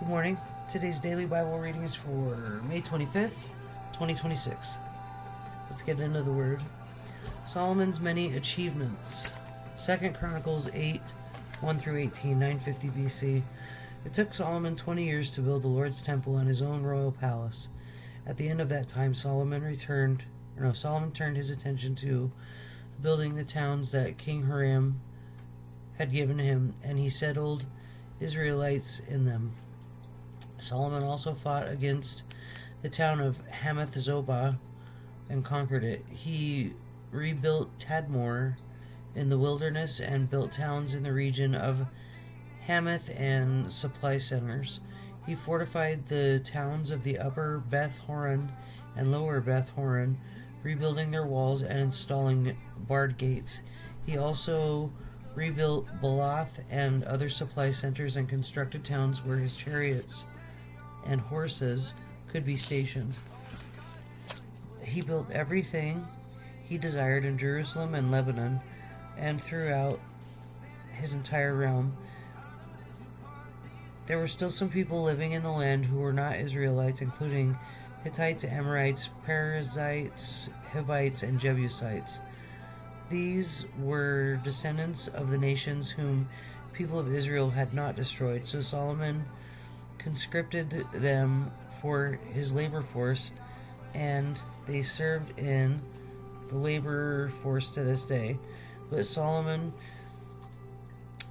morning. Today's daily Bible reading is for May 25th, 2026. Let's get into the word. Solomon's many achievements. 2 Chronicles 8, 1 through 18, 950 BC. It took Solomon 20 years to build the Lord's temple and his own royal palace. At the end of that time, Solomon turned his attention to building the towns that King Hiram had given him, and he settled Israelites in them. Solomon also fought against the town of Hamath Zobah and conquered it. He rebuilt Tadmor in the wilderness and built towns in the region of Hamath and supply centers. He fortified the towns of the upper Beth Horon and lower Beth Horon, rebuilding their walls and installing barred gates. He also rebuilt Baalath and other supply centers and constructed towns where his chariots and horses could be stationed. He built everything he desired in Jerusalem and Lebanon and throughout his entire realm. There were still some people living in the land who were not Israelites, including Hittites, Amorites, Perizzites, Hivites, and Jebusites. These were descendants of the nations whom people of Israel had not destroyed. So Solomon conscripted them for his labor force, and they served in the labor force to this day. But Solomon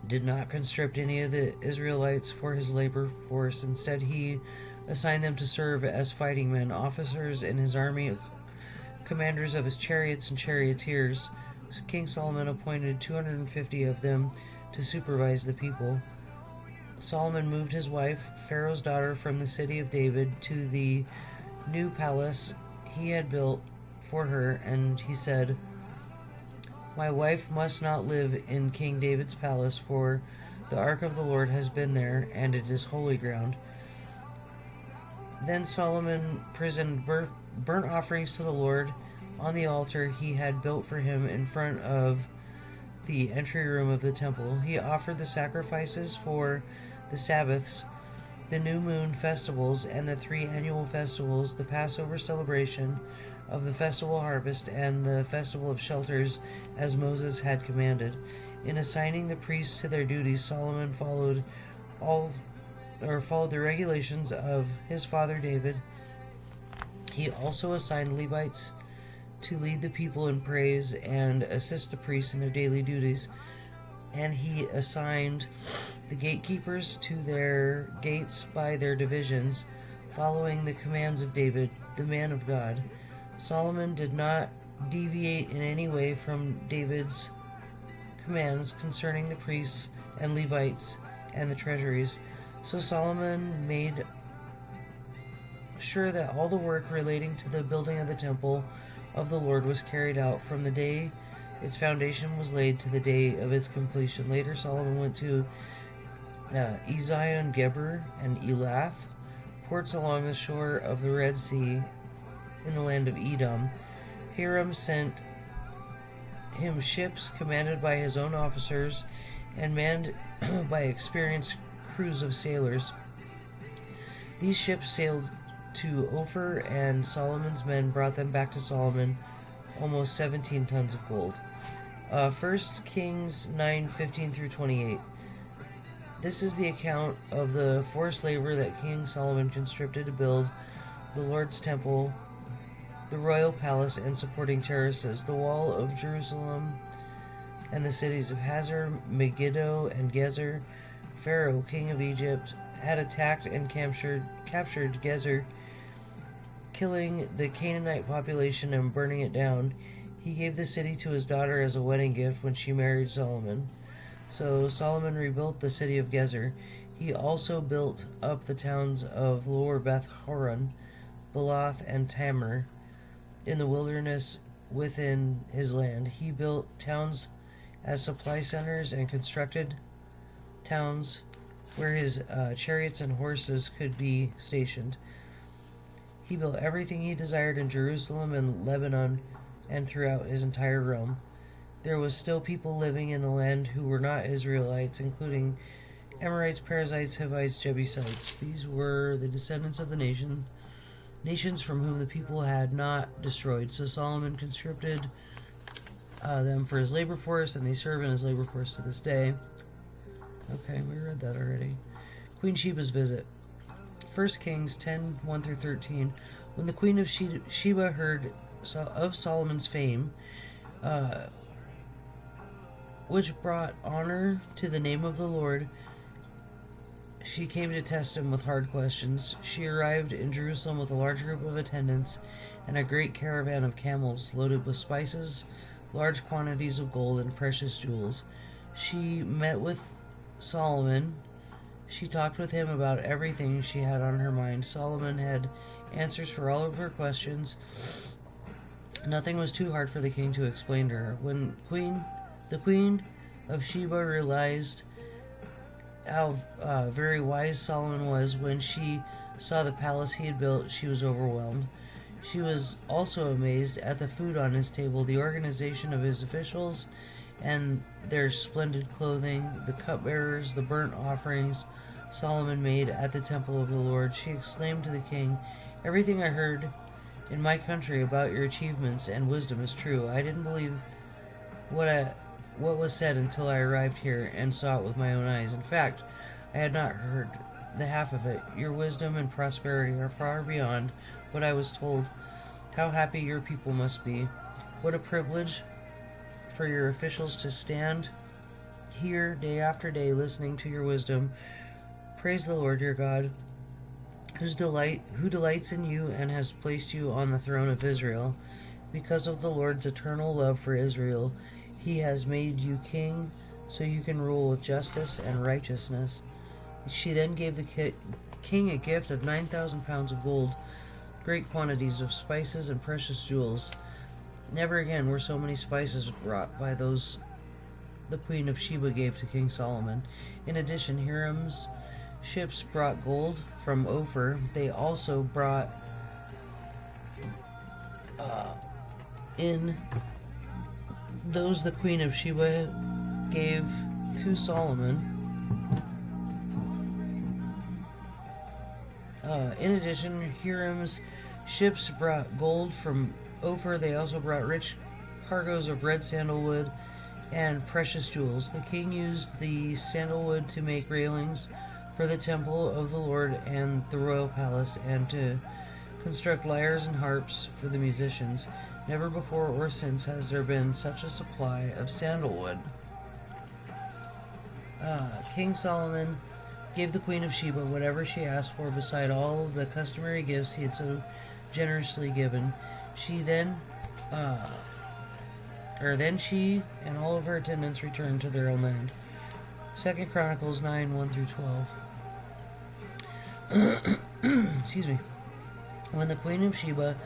did not conscript any of the Israelites for his labor force. Instead, he assigned them to serve as fighting men, officers in his army, commanders of his chariots and charioteers. King Solomon appointed 250 of them to supervise the people. Solomon moved his wife, Pharaoh's daughter, from the city of David to the new palace he had built for her, and he said, "My wife must not live in King David's palace, for the ark of the Lord has been there, and it is holy ground." Then Solomon presented burnt offerings to the Lord on the altar he had built for him in front of the entry room of the temple. He offered the sacrifices for the Sabbaths, the new moon festivals, and the 3 annual festivals, the Passover celebration of the festival harvest, and the festival of shelters, as Moses had commanded. In assigning the priests to their duties, Solomon followed the regulations of his father David. He also assigned Levites to lead the people in praise and assist the priests in their daily duties. And he assigned the gatekeepers to their gates by their divisions, following the commands of David, the man of God. Solomon did not deviate in any way from David's commands concerning the priests and Levites and the treasuries. So Solomon made sure that all the work relating to the building of the temple of the Lord was carried out from the day its foundation was laid to the day of its completion. Later, Solomon went to Ezion-Geber and Elath, ports along the shore of the Red Sea in the land of Edom. Hiram sent him ships commanded by his own officers and manned by experienced crews of sailors. These ships sailed to Ophir, and Solomon's men brought them back to Solomon almost 17 tons of gold. 1 Kings 9:15 through 28. This is the account of the forced labor that King Solomon conscripted to build the Lord's temple, the royal palace, and supporting terraces, the wall of Jerusalem, and the cities of Hazor, Megiddo, and Gezer. Pharaoh, king of Egypt, had attacked and captured Gezer, killing the Canaanite population and burning it down. He gave the city to his daughter as a wedding gift when she married Solomon. So Solomon rebuilt the city of Gezer. He also built up the towns of Lower Beth Horon, Baalath, and Tamar in the wilderness within his land. He built towns as supply centers and constructed towns where his chariots and horses could be stationed. He built everything he desired in Jerusalem and Lebanon and throughout his entire realm. There was still people living in the land who were not Israelites, including Amorites, Perizzites, Hivites, Jebusites. These were the descendants of the nations from whom the people had not destroyed. So Solomon conscripted them for his labor force, and they serve in his labor force to this day. Okay, we read that already. Queen Sheba's visit. 1 Kings 10, 1 through 13. When the queen of Sheba heard of Solomon's fame, which brought honor to the name of the Lord, she came to test him with hard questions. She arrived in Jerusalem with a large group of attendants and a great caravan of camels loaded with spices, large quantities of gold, and precious jewels. She met with Solomon. She talked with him about everything she had on her mind. Solomon had answers for all of her questions. Nothing was too hard for the king to explain to her. When the queen of Sheba realized how very wise Solomon was when she saw the palace he had built, she was overwhelmed. She was also amazed at the food on his table, the organization of his officials, and their splendid clothing, the cupbearers, the burnt offerings Solomon made at the temple of the Lord. She exclaimed to the king, "Everything I heard in my country about your achievements and wisdom is true. I didn't believe what was said until I arrived here and saw it with my own eyes. In fact, I had not heard the half of it. Your wisdom and prosperity are far beyond what I was told. How happy your people must be. What a privilege for your officials to stand here day after day listening to your wisdom. Praise the Lord your God, who delights in you and has placed you on the throne of Israel. Because of the Lord's eternal love for Israel, he has made you king so you can rule with justice and righteousness." She then gave the king a gift of 9,000 pounds of gold, great quantities of spices and precious jewels. Never again were so many spices brought by those the queen of Sheba gave to King Solomon. In addition, Hiram's ships brought gold from Ophir. They also brought in those the queen of Sheba gave to Solomon. In addition, Hiram's ships brought gold from Ophir. They also brought rich cargoes of red sandalwood and precious jewels. The king used the sandalwood to make railings for the temple of the Lord and the royal palace, and to construct lyres and harps for the musicians. Never before or since has there been such a supply of sandalwood. King Solomon gave the queen of Sheba whatever she asked for, beside all of the customary gifts he had so generously given. Then she and all of her attendants returned to their own land. 2 Chronicles 9, 1 through 12. Excuse me. When the queen of Sheba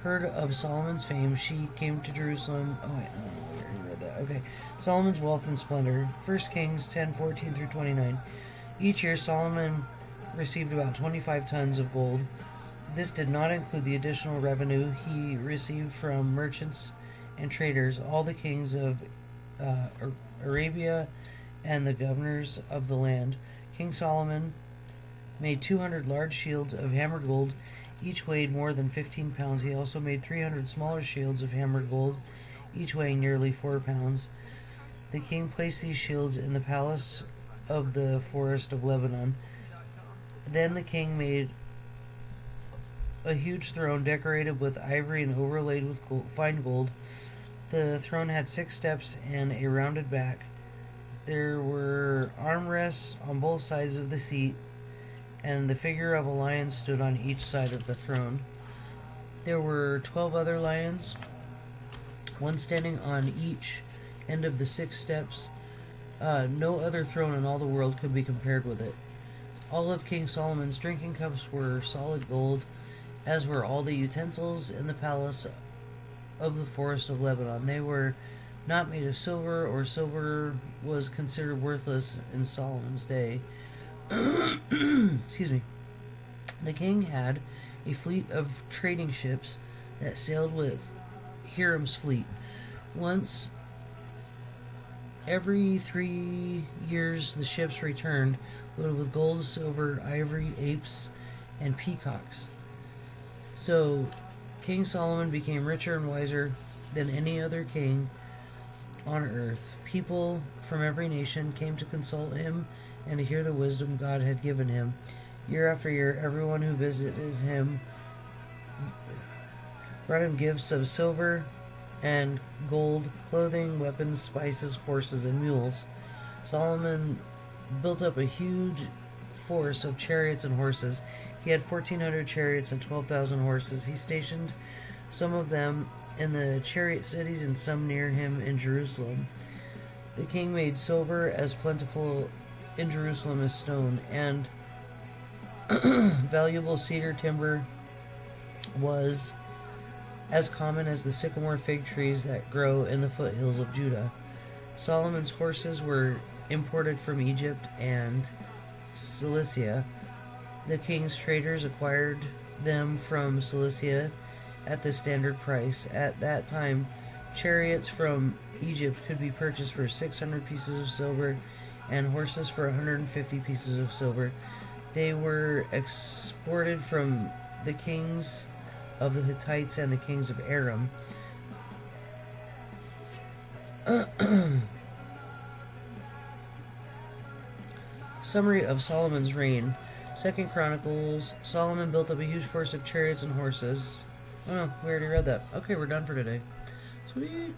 heard of Solomon's fame, she came to Jerusalem. Oh, wait, I already read that. Okay. Solomon's wealth and splendor. 1 Kings 10, 14 through 29. Each year, Solomon received about 25 tons of gold. This did not include the additional revenue he received from merchants and traders, all the kings of Arabia, and the governors of the land. King Solomon made 200 large shields of hammered gold. Each weighed more than 15 pounds. He also made 300 smaller shields of hammered gold, each weighing nearly 4 pounds. The king placed these shields in the palace of the forest of Lebanon. Then the king made a huge throne decorated with ivory and overlaid with fine gold. The throne had 6 steps and a rounded back. There were armrests on both sides of the seat, and the figure of a lion stood on each side of the throne. There were 12 other lions, one standing on each end of the 6 steps. No other throne in all the world could be compared with it. All of King Solomon's drinking cups were solid gold, as were all the utensils in the palace of the forest of Lebanon. They were not made of silver, or silver was considered worthless in Solomon's day. Excuse me. The king had a fleet of trading ships that sailed with Hiram's fleet. Once Every 3 years the ships returned, loaded with gold, silver, ivory, apes, and peacocks. So King Solomon became richer and wiser than any other king on earth. People from every nation came to consult him and to hear the wisdom God had given him. Year after year, everyone who visited him brought him gifts of silver and gold, clothing, weapons, spices, horses, and mules. Solomon built up a huge force of chariots and horses. He had 1,400 chariots and 12,000 horses. He stationed some of them in the chariot cities and some near him in Jerusalem. The king made silver as plentiful in Jerusalem as stone, and valuable cedar timber was as common as the sycamore fig trees that grow in the foothills of Judah. Solomon's horses were imported from Egypt and Cilicia. The king's traders acquired them from Cilicia at the standard price. At that time, chariots from Egypt could be purchased for 600 pieces of silver and horses for 150 pieces of silver. They were exported from the kings of the Hittites and the kings of Aram. Summary of Solomon's reign. 2nd Chronicles. Solomon built up a huge force of chariots and horses. Oh no, we already read that. Okay, we're done for today. Sweet.